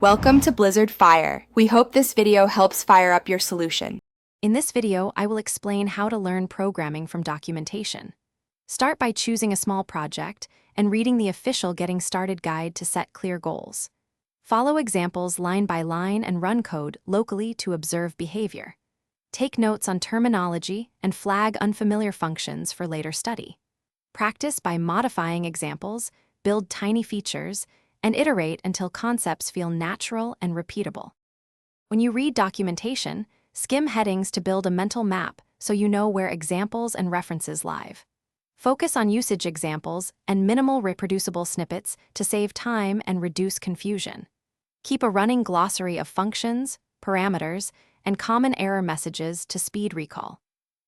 Welcome to Blizzard Fire. We hope this video helps fire up your solution. In this video, I will explain how to learn programming from documentation. Start by choosing a small project and reading the official Getting Started guide to set clear goals. Follow examples line by line and run code locally to observe behavior. Take notes on terminology and flag unfamiliar functions for later study. Practice by modifying examples, build tiny features, and iterate until concepts feel natural and repeatable. When you read documentation, skim headings to build a mental map so you know where examples and references live. Focus on usage examples and minimal reproducible snippets to save time and reduce confusion. Keep a running glossary of functions, parameters, and common error messages to speed recall.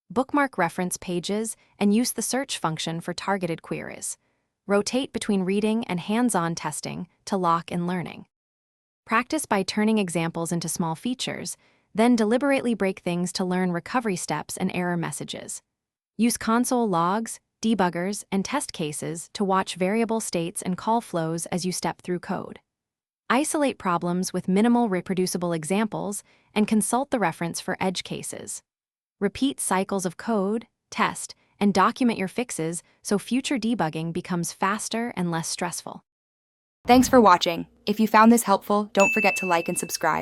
Bookmark reference pages and use the search function for targeted queries. Rotate between reading and hands-on testing to lock in learning. Practice by turning examples into small features, then deliberately break things to learn recovery steps and error messages. Use console logs, debuggers, and test cases to watch variable states and call flows as you step through code. Isolate problems with minimal reproducible examples and consult the reference for edge cases. Repeat cycles of code, test, and document your fixes so future debugging becomes faster and less stressful. Thanks for watching. If you found this helpful, don't forget to like and subscribe.